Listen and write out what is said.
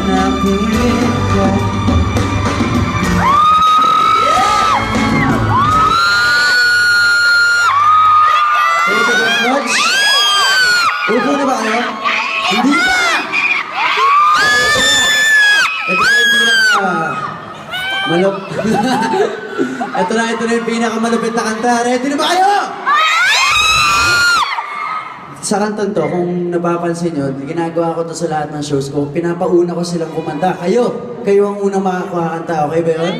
panapilit ko. Thank you very much. Upo na ba kayo? Hindi pa! Ito na yung ito na yung pinakamalupit na kanta. Ready na ba kayo? Sa kantan to, kung napapansin nyo, ginagawa ko to sa lahat ng shows ko. Pinapauna ko silang kumanta. Kayo ang unang makakakanta. Okay ba yun?